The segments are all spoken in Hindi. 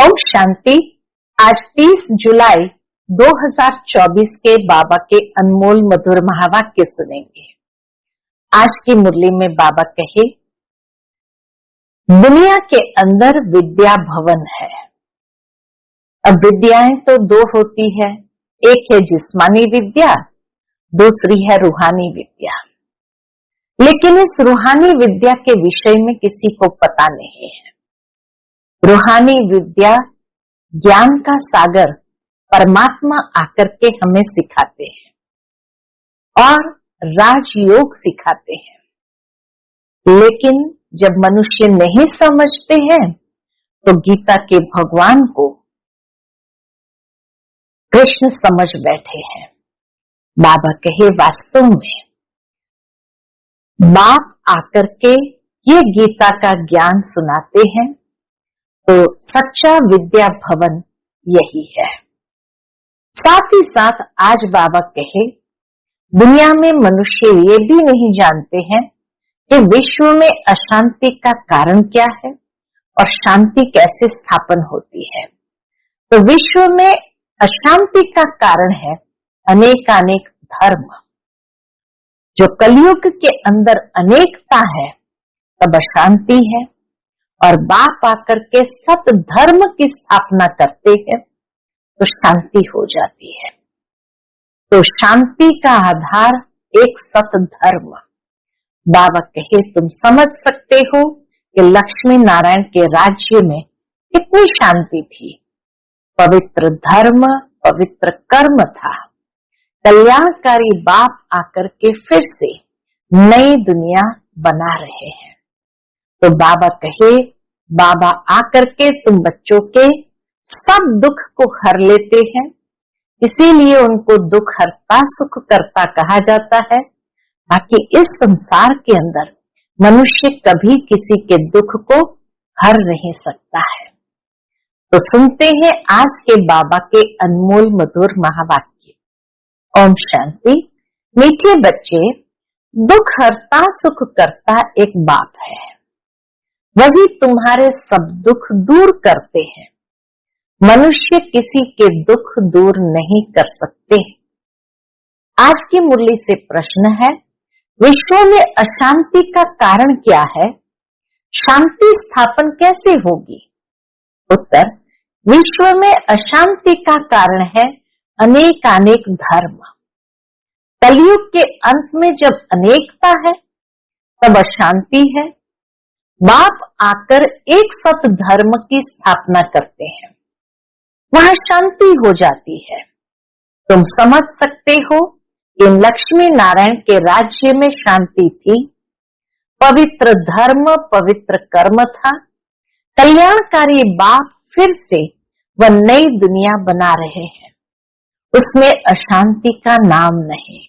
ओम शांति। आज 30 जुलाई 2024 के बाबा के अनमोल मधुर महावाक्य सुनेंगे। आज की मुरली में बाबा कहे, दुनिया के अंदर विद्या भवन है। अब विद्याएं तो दो होती है, एक है जिस्मानी विद्या, दूसरी है रूहानी विद्या। लेकिन इस रूहानी विद्या के विषय में किसी को पता नहीं है। रूहानी विद्या ज्ञान का सागर परमात्मा आकर के हमें सिखाते हैं और राजयोग सिखाते हैं। लेकिन जब मनुष्य नहीं समझते हैं तो गीता के भगवान को कृष्ण समझ बैठे हैं। बाबा कहे, वास्तव में बाप आकर के ये गीता का ज्ञान सुनाते हैं तो सच्चा विद्या भवन यही है। साथ ही साथ आज बाबा कहे, दुनिया में मनुष्य ये भी नहीं जानते हैं कि विश्व में अशांति का कारण क्या है और शांति कैसे स्थापन होती है। तो विश्व में अशांति का कारण है अनेकानेक धर्म। जो कलयुग के अंदर अनेकता है तब अशांति है, और बाप आकर के सत धर्म की स्थापना करते हैं तो शांति हो जाती है। तो शांति का आधार एक सत धर्म। बाबा कहे, तुम समझ सकते हो कि लक्ष्मी नारायण के राज्य में कितनी शांति थी। पवित्र धर्म, पवित्र कर्म था। कल्याणकारी बाप आकर के फिर से नई दुनिया बना रहे हैं। तो बाबा कहे, बाबा आकर के तुम बच्चों के सब दुख को हर लेते हैं, इसीलिए उनको दुख हरता सुख करता कहा जाता है, ताकि इस संसार के अंदर मनुष्य कभी किसी के दुख को हर नहीं सकता है। तो सुनते हैं आज के बाबा के अनमोल मधुर महावाक्य। ओम शांति। मीठे बच्चे, दुख हरता सुख करता एक बाप है। वही तुम्हारे सब दुख दूर करते हैं। मनुष्य किसी के दुख दूर नहीं कर सकते। आज की मुरली से प्रश्न है, विश्व में अशांति का कारण क्या है? शांति स्थापन कैसे होगी? उत्तर, विश्व में अशांति का कारण है अनेकानेक धर्म। कलयुग के अंत में जब अनेकता है तब अशांति है। बाप आकर एक सत धर्म की स्थापना करते हैं, वहां शांति हो जाती है। तुम समझ सकते हो कि लक्ष्मी नारायण के राज्य में शांति थी, पवित्र धर्म, पवित्र कर्म था। कल्याणकारी बाप फिर से वह नई दुनिया बना रहे हैं, उसमें अशांति का नाम नहीं।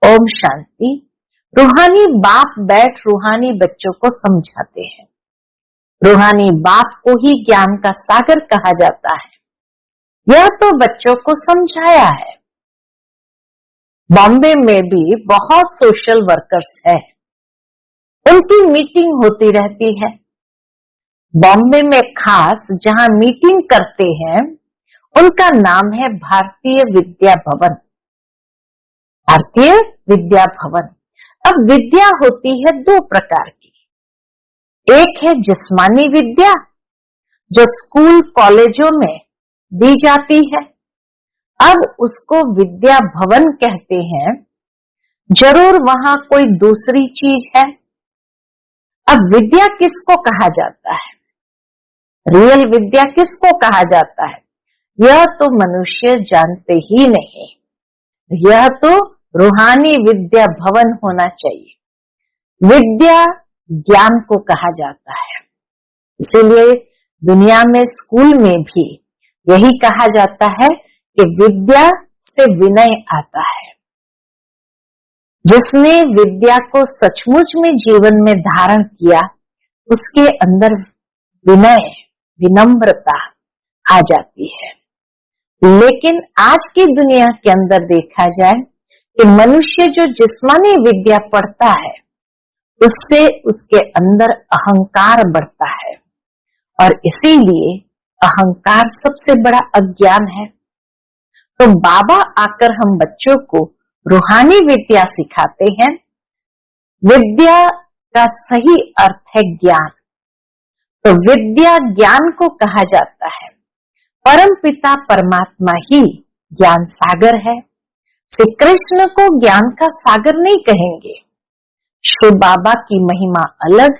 ओम शांति। रूहानी बाप बैठ रूहानी बच्चों को समझाते हैं। रूहानी बाप को ही ज्ञान का सागर कहा जाता है। यह तो बच्चों को समझाया है। बॉम्बे में भी बहुत सोशल वर्कर्स हैं, उनकी मीटिंग होती रहती है। बॉम्बे में खास जहां मीटिंग करते हैं उनका नाम है भारतीय विद्या भवन। भारतीय विद्या भवन। अब विद्या होती है दो प्रकार की। एक है जिस्मानी विद्या, जो स्कूल कॉलेजों में दी जाती है। अब उसको विद्या भवन कहते हैं। जरूर वहां कोई दूसरी चीज है। अब विद्या किसको कहा जाता है? रियल विद्या किसको कहा जाता है? यह तो मनुष्य जानते ही नहीं। यह तो रूहानी विद्या भवन होना चाहिए। विद्या ज्ञान को कहा जाता है। इसीलिए दुनिया में स्कूल में भी यही कहा जाता है कि विद्या से विनय आता है। जिसने विद्या को सचमुच में जीवन में धारण किया, उसके अंदर विनय, विनम्रता आ जाती है। लेकिन आज की दुनिया के अंदर देखा जाए कि मनुष्य जो जिस्मानी विद्या पढ़ता है, उससे उसके अंदर अहंकार बढ़ता है और इसीलिए अहंकार सबसे बड़ा अज्ञान है। तो बाबा आकर हम बच्चों को रूहानी विद्या सिखाते हैं। विद्या का सही अर्थ है ज्ञान। तो विद्या ज्ञान को कहा जाता है। परम पिता परमात्मा ही ज्ञान सागर है। श्री कृष्ण को ज्ञान का सागर नहीं कहेंगे। शिव बाबा की महिमा अलग,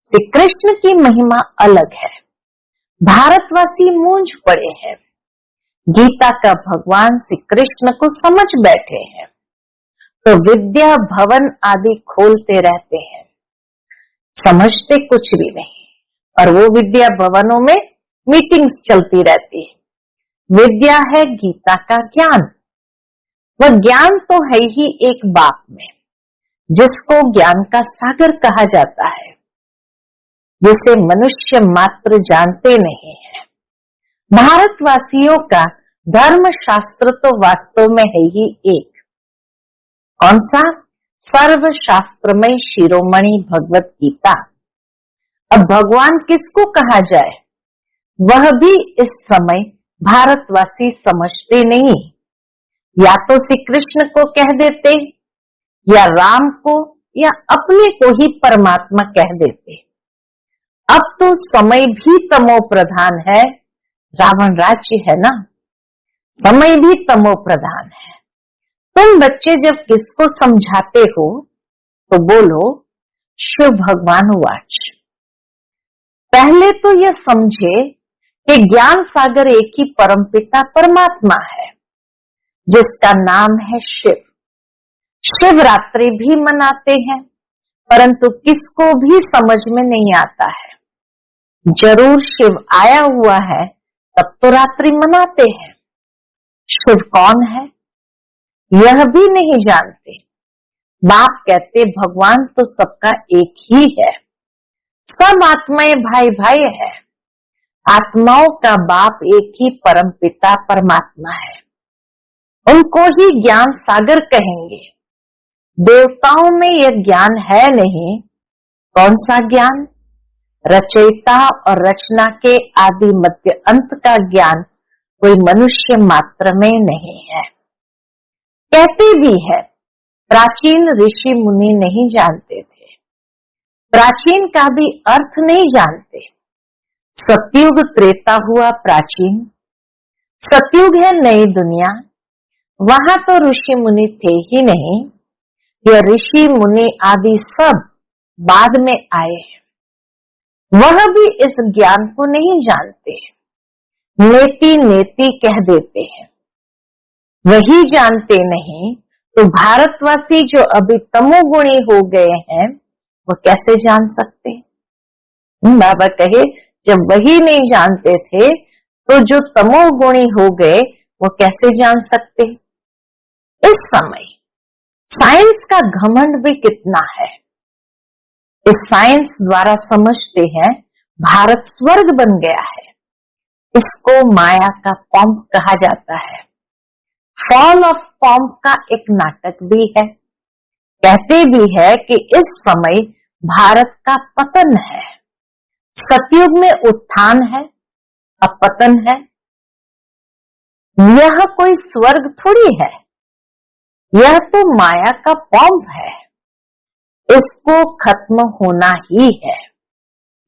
श्री कृष्ण की महिमा अलग है। भारतवासी मूंझ पड़े हैं। गीता का भगवान श्री कृष्ण को समझ बैठे हैं, तो विद्या भवन आदि खोलते रहते हैं, समझते कुछ भी नहीं। और वो विद्या भवनों में मीटिंग्स चलती रहती है। विद्या है गीता का ज्ञान। वह ज्ञान तो है ही एक बाप में, जिसको ज्ञान का सागर कहा जाता है, जिसे मनुष्य मात्र जानते नहीं है। भारतवासियों का धर्म शास्त्र तो वास्तव में है ही एक। कौन सा? सर्व शास्त्रमय शिरोमणि भगवत गीता। अब भगवान किसको कहा जाए, वह भी इस समय भारतवासी समझते नहीं। या तो श्री कृष्ण को कह देते, या राम को, या अपने को ही परमात्मा कह देते। अब तो समय भी तमो प्रधान है, रावण राज्य है ना, समय भी तमो प्रधान है। तुम बच्चे जब किसको समझाते हो तो बोलो शिव भगवान वाच। पहले तो यह समझे कि ज्ञान सागर एक ही परमपिता परमात्मा है, जिसका नाम है शिव। शिवरात्रि भी मनाते हैं, परंतु किसको भी समझ में नहीं आता है। जरूर शिव आया हुआ है तब तो रात्रि मनाते हैं। शिव कौन है यह भी नहीं जानते। बाप कहते भगवान तो सबका एक ही है, सब आत्माएं भाई भाई है। आत्माओं का बाप एक ही परम पिता परमात्मा है, उनको ही ज्ञान सागर कहेंगे। देवताओं में यह ज्ञान है नहीं। कौन सा ज्ञान? रचयिता और रचना के आदि मध्य अंत का ज्ञान कोई मनुष्य मात्र में नहीं है। कहते भी है प्राचीन ऋषि मुनि नहीं जानते थे, प्राचीन का भी अर्थ नहीं जानते। सतयुग त्रेता हुआ प्राचीन, सतयुग है नई दुनिया। वहां तो ऋषि मुनि थे ही नहीं, यह ऋषि मुनि आदि सब बाद में आए हैं। वह भी इस ज्ञान को नहीं जानते, नेति नेति कह देते हैं। वही जानते नहीं तो भारतवासी जो अभी तमोगुणी हो गए हैं वो कैसे जान सकते? बाबा कहे जब वही नहीं जानते थे तो जो तमोगुणी हो गए वो कैसे जान सकते? इस समय साइंस का घमंड भी कितना है। इस साइंस द्वारा समझते हैं भारत स्वर्ग बन गया है। इसको माया का पॉम्प कहा जाता है। फॉल ऑफ पॉम्प का एक नाटक भी है। कहते भी है कि इस समय भारत का पतन है। सतयुग में उत्थान है, अब पतन है। यह कोई स्वर्ग थोड़ी है, यह तो माया का पॉम्प है। इसको खत्म होना ही है।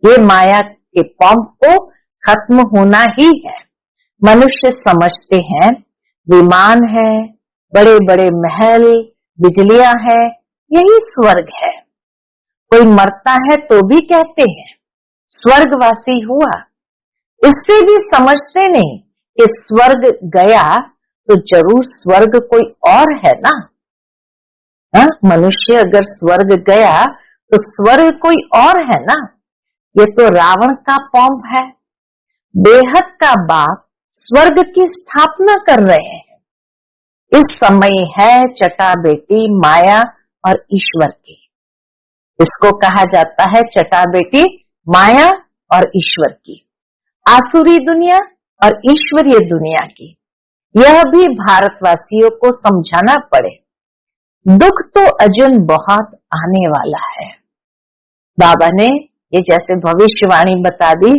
ये माया के पॉम्प को खत्म होना ही है। मनुष्य समझते हैं विमान है, बड़े बड़े महल, बिजलियां है, यही स्वर्ग है। कोई मरता है तो भी कहते हैं स्वर्गवासी हुआ। इससे भी समझते नहीं कि स्वर्ग गया तो जरूर स्वर्ग कोई और है ना। मनुष्य अगर स्वर्ग गया तो स्वर्ग कोई और है ना। ये तो रावण का पॉम्प है। बेहद का बाप स्वर्ग की स्थापना कर रहे हैं। इस समय है चटा बेटी माया और ईश्वर की। इसको कहा जाता है चटा बेटी माया और ईश्वर की, आसुरी दुनिया और ईश्वरीय दुनिया की। यह भी भारतवासियों को समझाना पड़े। दुख तो अजन बहुत आने वाला है। बाबा ने ये जैसे भविष्यवाणी बता दी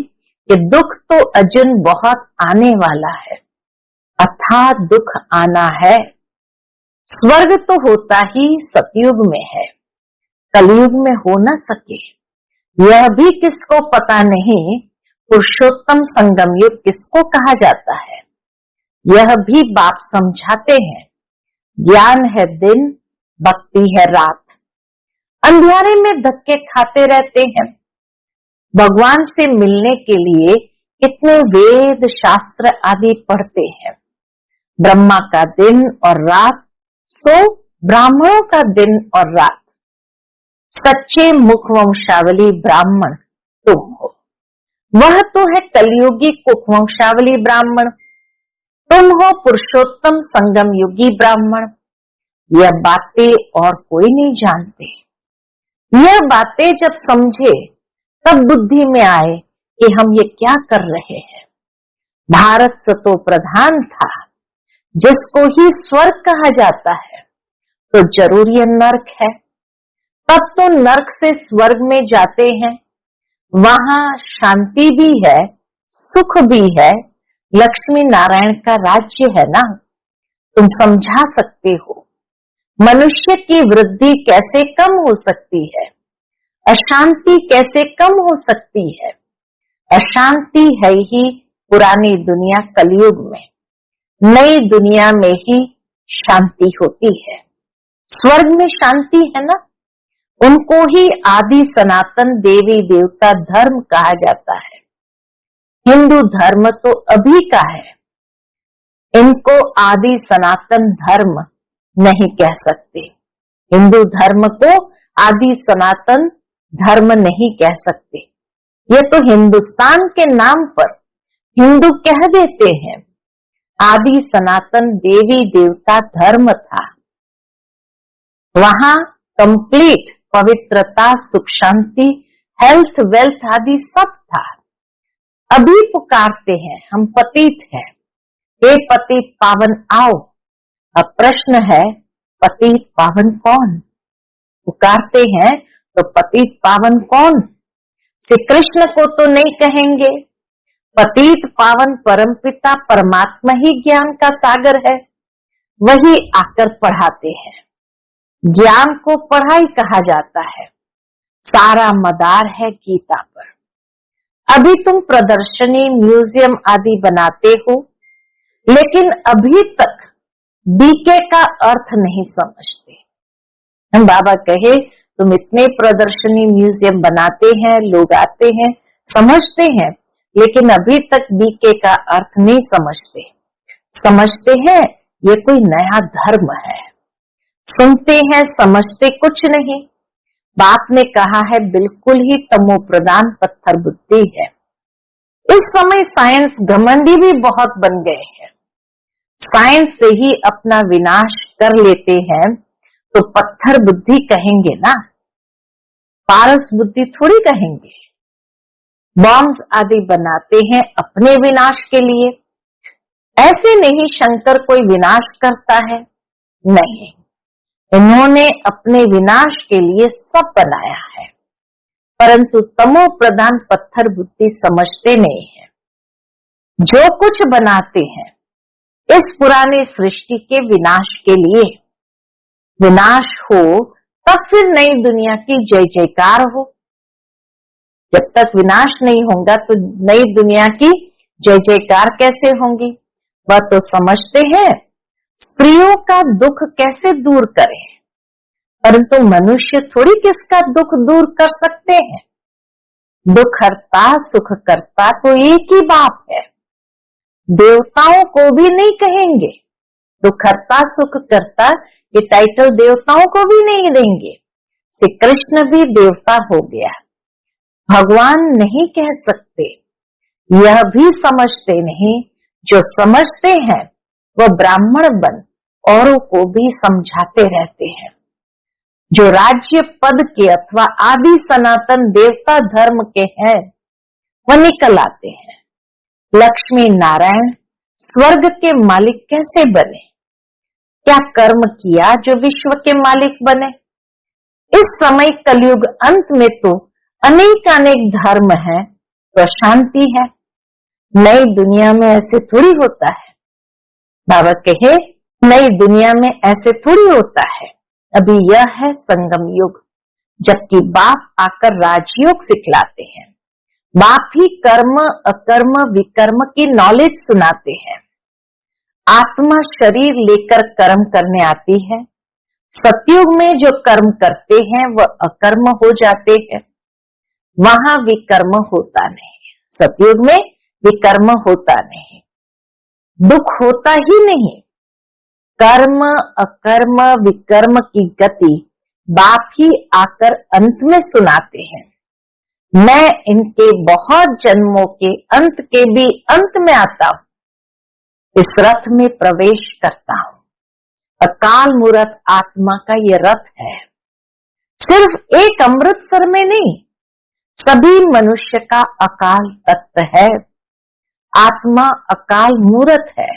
कि दुख तो अर्जुन बहुत आने वाला है, अथाह दुख आना है। स्वर्ग तो होता ही सतयुग में है, कलयुग में हो न सके। यह भी किसको पता नहीं, पुरुषोत्तम संगम युग किसको कहा जाता है। यह भी बाप समझाते हैं, ज्ञान है दिन, भक्ति है रात। अंधियारे में धक्के खाते रहते हैं। भगवान से मिलने के लिए कितने वेद शास्त्र आदि पढ़ते हैं। ब्रह्मा का दिन और रात, सो ब्राह्मणों का दिन और रात। सच्चे मुखवंशावली ब्राह्मण तुम हो। वह तो है कलयुगी कुखवंशावली ब्राह्मण, तुम हो पुरुषोत्तम संगम युगी ब्राह्मण। यह बातें और कोई नहीं जानते। यह बातें जब समझे तब बुद्धि में आए कि हम ये क्या कर रहे हैं। भारत सतो प्रधान था, जिसको ही स्वर्ग कहा जाता है, तो जरूर यह नर्क है। तब तो नर्क से स्वर्ग में जाते हैं, वहां शांति भी है, सुख भी है, लक्ष्मी नारायण का राज्य है ना। तुम समझा सकते हो मनुष्य की वृद्धि कैसे कम हो सकती है, अशांति कैसे कम हो सकती है। अशांति है ही पुरानी दुनिया कलयुग में, नई दुनिया में ही शांति होती है। स्वर्ग में शांति है ना, उनको ही आदि सनातन देवी देवता धर्म कहा जाता है। हिंदू धर्म तो अभी का है, इनको आदि सनातन धर्म नहीं कह सकते। हिंदू धर्म को आदि सनातन धर्म नहीं कह सकते। ये तो हिंदुस्तान के नाम पर हिंदू कह देते हैं। आदि सनातन देवी देवता धर्म था, वहां कंप्लीट पवित्रता, सुख शांति, हेल्थ, वेल्थ आदि सब था। अभी पुकारते हैं, हम पतित हैं, हे पतित पावन आओ। अब प्रश्न है, पतित पावन कौन? पुकारते हैं तो पतित पावन कौन? श्री कृष्ण को तो नहीं कहेंगे। पतित पावन परमपिता परमात्मा ही ज्ञान का सागर है, वही आकर पढ़ाते हैं। ज्ञान को पढ़ाई कहा जाता है, सारा मदार है गीता पर। अभी तुम प्रदर्शनी, म्यूजियम आदि बनाते हो, लेकिन अभी तक बीके का अर्थ नहीं समझते। हम बाबा कहे तुम इतने प्रदर्शनी, म्यूजियम बनाते हैं, लोग आते हैं, समझते हैं, लेकिन अभी तक बीके का अर्थ नहीं समझते। समझते हैं ये कोई नया धर्म है, सुनते हैं, समझते कुछ नहीं। बाप ने कहा है बिल्कुल ही तमो प्रधान पत्थर बुद्धि है। इस समय साइंस घमंडी भी बहुत बन गए हैं। साइंस से ही अपना विनाश कर लेते हैं, तो पत्थर बुद्धि कहेंगे ना, पारस बुद्धि थोड़ी कहेंगे। बॉम्ब्स आदि बनाते हैं अपने विनाश के लिए। ऐसे नहीं शंकर कोई विनाश करता है, नहीं, इन्होंने अपने विनाश के लिए सब बनाया है, परंतु तमो प्रधान पत्थर बुद्धि समझते नहीं है। जो कुछ बनाते हैं इस पुरानी सृष्टि के विनाश के लिए, विनाश हो तब फिर नई दुनिया की जय जयकार हो। जब तक विनाश नहीं होगा तो नई दुनिया की जय जयकार कैसे होंगी? वह तो समझते हैं स्त्रियों का दुख कैसे दूर करें, परंतु मनुष्य थोड़ी किसका दुख दूर कर सकते हैं। दुख हरता सुख करता तो एक ही बाप है। देवताओं को भी नहीं कहेंगे, दुख हरता सुख करता ये टाइटल देवताओं को भी नहीं देंगे। श्री कृष्ण भी देवता हो गया, भगवान नहीं कह सकते। यह भी समझते नहीं, जो समझते हैं वह ब्राह्मण बन औरों को भी समझाते रहते हैं। जो राज्य पद के अथवा आदि सनातन देवता धर्म के हैं वह निकल आते हैं। लक्ष्मी नारायण स्वर्ग के मालिक कैसे बने? क्या कर्म किया जो विश्व के मालिक बने? इस समय कलयुग अंत में तो अनेक अनेक धर्म हैं, तो अशांति है। नई दुनिया में ऐसे थोड़ी होता है। बाबा कहे नई दुनिया में ऐसे थोड़ी होता है। अभी यह है संगम युग, जबकि बाप आकर राजयोग सिखलाते हैं। बाप ही कर्म अकर्म विकर्म की नॉलेज सुनाते हैं। आत्मा शरीर लेकर कर्म करने आती है। सतयुग में जो कर्म करते हैं वह अकर्म हो जाते हैं, वहां विकर्म होता नहीं। सतयुग में विकर्म होता नहीं, दुख होता ही नहीं। कर्म अकर्म विकर्म की गति बाप ही आकर अंत में सुनाते हैं। मैं इनके बहुत जन्मों के अंत के भी अंत में आता हूं, इस रथ में प्रवेश करता हूं। अकाल मूर्त आत्मा का ये रथ है। सिर्फ एक अमृतसर में नहीं, सभी मनुष्य का अकाल तत्व है। आत्मा अकाल मूर्त है।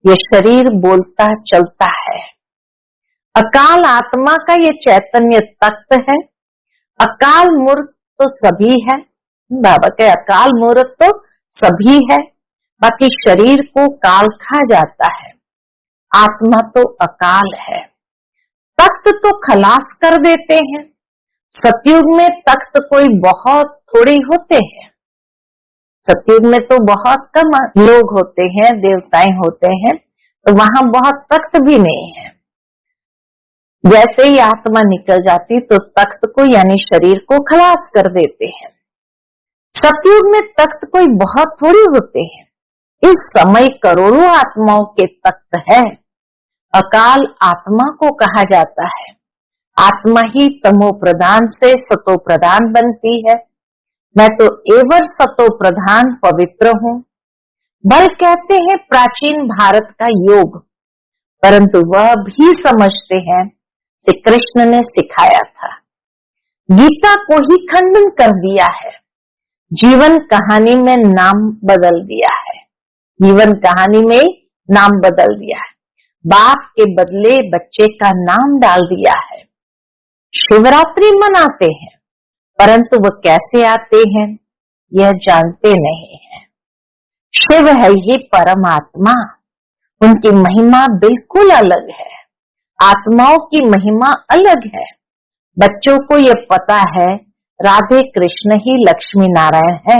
ये शरीर बोलता चलता है। अकाल आत्मा का ये चैतन्य तत्व है। अकाल मूर्त तो सभी है। बाबा के अकाल मूर्त तो सभी है, बाकी शरीर को काल खा जाता है। आत्मा तो अकाल है। तख्त तो खलास कर देते हैं। सतयुग में तख्त कोई बहुत थोड़े होते हैं। सतयुग में तो बहुत कम लोग होते हैं, देवताएं होते हैं, तो वहां बहुत तख्त भी नहीं है। जैसे ही आत्मा निकल जाती तो तख्त को यानी शरीर को खलास कर देते हैं। सतयुग में तख्त कोई बहुत थोड़ी होते हैं। इस समय करोड़ों आत्माओं के तख्त है। अकाल आत्मा को कहा जाता है। आत्मा ही तमो प्रधान से सतो प्रधान बनती है। मैं तो एवर सतो प्रधान पवित्र हूं। बल कहते हैं प्राचीन भारत का योग, परंतु वह भी समझते हैं श्री कृष्ण ने सिखाया था। गीता को ही खंडन कर दिया है। जीवन कहानी में नाम बदल दिया है। जीवन कहानी में नाम बदल दिया है। बाप के बदले बच्चे का नाम डाल दिया है। शिवरात्रि मनाते हैं, परंतु वो कैसे आते हैं यह जानते नहीं है। शिव है ये परमात्मा, उनकी महिमा बिल्कुल अलग है। आत्माओं की महिमा अलग है। बच्चों को ये पता है राधे कृष्ण ही लक्ष्मी नारायण है।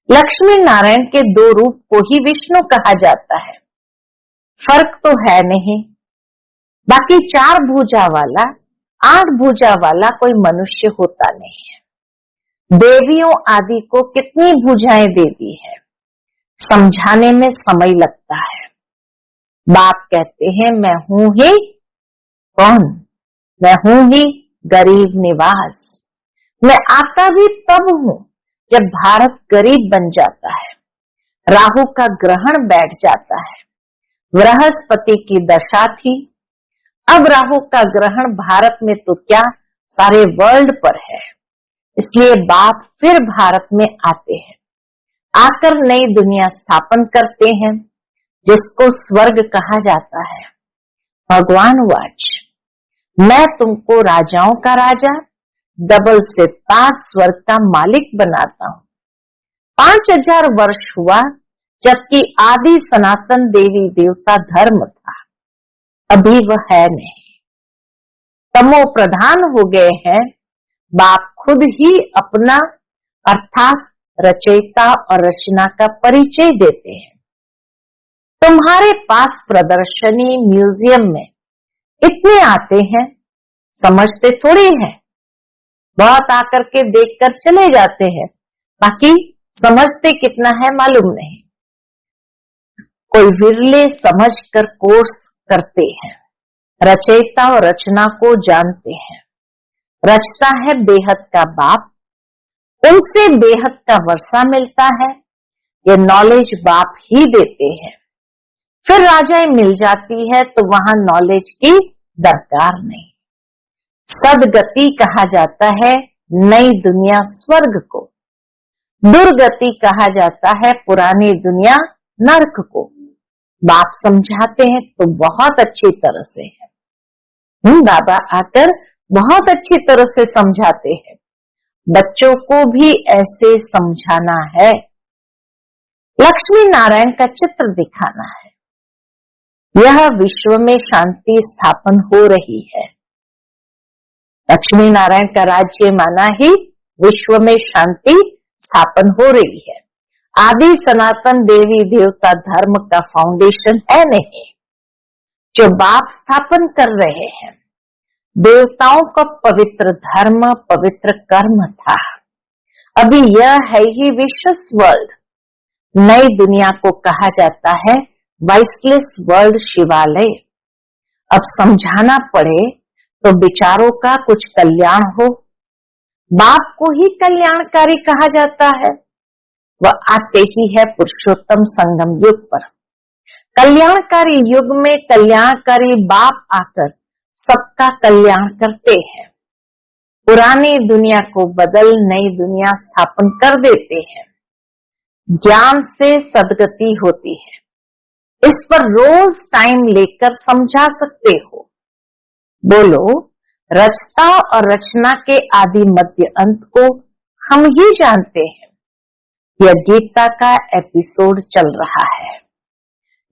लक्ष्मी नारायण के दो रूप को ही विष्णु कहा जाता है। फर्क तो है नहीं। बाकी 4 भुजा वाला 8 भुजा वाला कोई मनुष्य होता नहीं है। देवियों आदि को कितनी भुजाएं दे दी है, समझाने में समय लगता है। बाप कहते हैं मैं हूं ही कौन? मैं हूं ही गरीब निवास। मैं आता भी तब हूं जब भारत गरीब बन जाता है। राहु का ग्रहण बैठ जाता है। बृहस्पति की दशा थी, अब राहु का ग्रहण भारत में तो क्या सारे वर्ल्ड पर है। इसलिए बाप फिर भारत में आते हैं, आकर नई दुनिया स्थापन करते हैं, जिसको स्वर्ग कहा जाता है। भगवान वाच मैं तुमको राजाओं का राजा डबल से ताज स्वर्ग का मालिक बनाता हूं। 5000 वर्ष हुआ जबकि आदि सनातन देवी देवता धर्म था, अभी वह है नहीं। तमो प्रधान हो गए हैं। बाप खुद ही अपना अर्थात रचयिता और रचना का परिचय देते हैं। तुम्हारे पास प्रदर्शनी म्यूजियम में इतने आते हैं, समझते थोड़ी हैं। बहुत आकर के देखकर चले जाते हैं, बाकी समझते कितना है मालूम नहीं। कोई विरले समझकर कोर्स करते हैं। रचयिता और रचना को जानते हैं। रचता है बेहद का बाप, उनसे बेहद का वर्षा मिलता है। ये नॉलेज बाप ही देते हैं। फिर राजाएं मिल जाती है तो वहां नॉलेज की दरकार नहीं। सदगति कहा जाता है नई दुनिया स्वर्ग को, दुर्गति कहा जाता है पुरानी दुनिया नरक को। बाप समझाते हैं तो बहुत अच्छी तरह से है। बाबा आकर बहुत अच्छी तरह से समझाते हैं। बच्चों को भी ऐसे समझाना है, लक्ष्मी नारायण का चित्र दिखाना है। यह विश्व में शांति स्थापन हो रही है। लक्ष्मी नारायण का राज्य माना ही विश्व में शांति स्थापन हो रही है। आदि सनातन देवी देवता धर्म का फाउंडेशन है नहीं, जो बाप स्थापन कर रहे हैं। देवताओं का पवित्र धर्म, पवित्र कर्म था। अभी यह है ही विशेष वर्ल्ड। नई दुनिया को कहा जाता है वाइसलेस वर्ल्ड, शिवालय। अब समझाना पड़े तो विचारों का कुछ कल्याण हो। बाप को ही कल्याणकारी कहा जाता है। वह आते ही है पुरुषोत्तम संगम युग पर। कल्याणकारी युग में कल्याणकारी बाप आकर सबका कल्याण करते हैं। पुरानी दुनिया को बदल नई दुनिया स्थापन कर देते हैं। ज्ञान से सदगति होती है। इस पर रोज टाइम लेकर समझा सकते हो। बोलो, रचना और रचना के आदि मध्य अंत को हम ही जानते हैं। यह गीता का एपिसोड चल रहा है,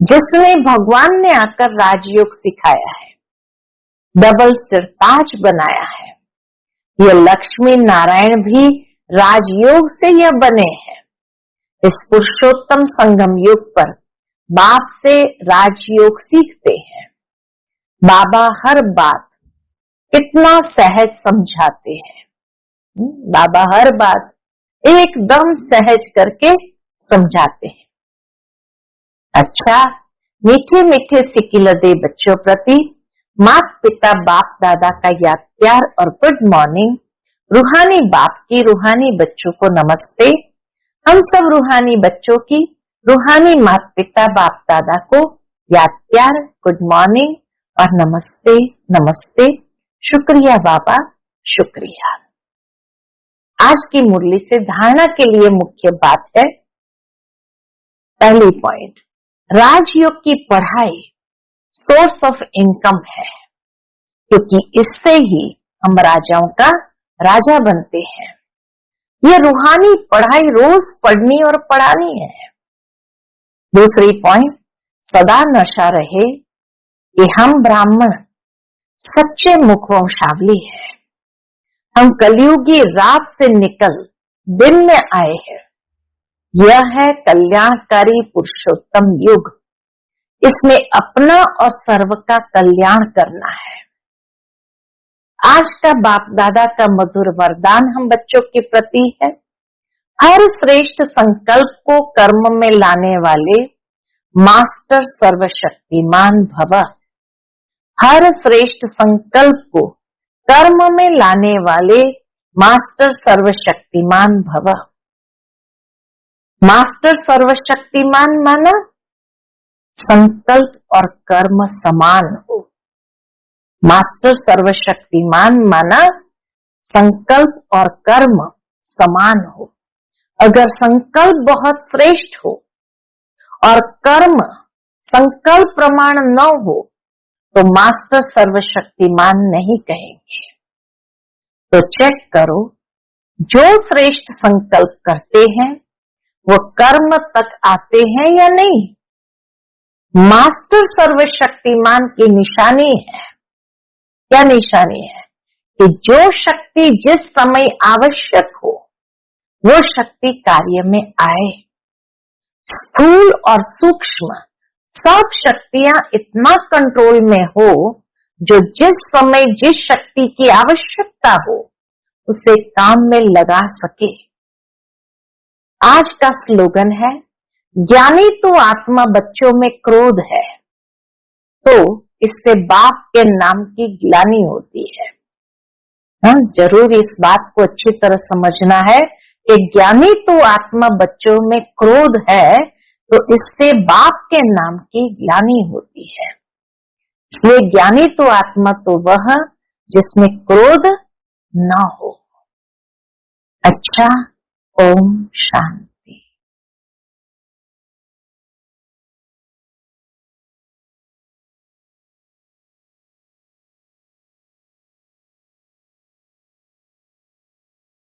जिसमें भगवान ने आकर राजयोग सिखाया है, डबल सिरताज बनाया है। यह लक्ष्मी नारायण भी राजयोग से यह बने हैं। इस पुरुषोत्तम संगम युग पर बाप से राजयोग सीखते हैं। बाबा हर बात कितना सहज समझाते हैं। बाबा हर बात एकदम सहज करके समझाते हैं। अच्छा, मीठे मीठे सिकिलदे बच्चों प्रति माता पिता बाप दादा का याद प्यार और गुड मॉर्निंग। रूहानी बाप की रूहानी बच्चों को नमस्ते। हम सब रूहानी बच्चों की रूहानी माता पिता बाप दादा को याद प्यार, गुड मॉर्निंग और नमस्ते नमस्ते। शुक्रिया बाबा, शुक्रिया। आज की मुरली से धारणा के लिए मुख्य बात है, पहली पॉइंट, राजयोग की पढ़ाई सोर्स ऑफ इनकम है, क्योंकि इससे ही हम राजाओं का राजा बनते हैं। यह रूहानी पढ़ाई रोज पढ़नी और पढ़ानी है। दूसरी पॉइंट, सदा नशा रहे कि हम ब्राह्मण सच्चे मुखवंशावली है। हम कलयुगी रात से निकल दिन में आए हैं। यह है कल्याणकारी पुरुषोत्तम युग। इसमें अपना और सर्व का कल्याण करना है। आज का बाप दादा का मधुर वरदान हम बच्चों के प्रति है, हर श्रेष्ठ संकल्प को कर्म में लाने वाले मास्टर सर्वशक्तिमान भव। हर श्रेष्ठ संकल्प को कर्म में लाने वाले मास्टर सर्वशक्तिमान भव। मास्टर सर्वशक्तिमान माना संकल्प और कर्म समान हो। मास्टर सर्वशक्तिमान माना संकल्प और कर्म समान हो। अगर संकल्प बहुत श्रेष्ठ हो और कर्म संकल्प प्रमाण न हो तो मास्टर सर्वशक्तिमान नहीं कहेंगे। तो चेक करो, जो श्रेष्ठ संकल्प करते हैं वो कर्म तक आते हैं या नहीं। मास्टर सर्वशक्तिमान की निशानी है, क्या निशानी है, कि जो शक्ति जिस समय आवश्यक हो वो शक्ति कार्य में आए। स्थूल और सूक्ष्म सब शक्तियां इतना कंट्रोल में हो जो जिस समय जिस शक्ति की आवश्यकता हो उसे काम में लगा सके। आज का स्लोगन है, ज्ञानी तो आत्मा बच्चों में क्रोध है, तो इससे बाप के नाम की ग्लानि होती है। जरूर इस बात को अच्छी तरह समझना है कि ज्ञानी तो आत्मा बच्चों में क्रोध है, तो इससे बाप के नाम की ग्लानि होती है। इसलिए ज्ञानी तो आत्मा तो वह जिसमें क्रोध न हो। अच्छा, ओम शांति।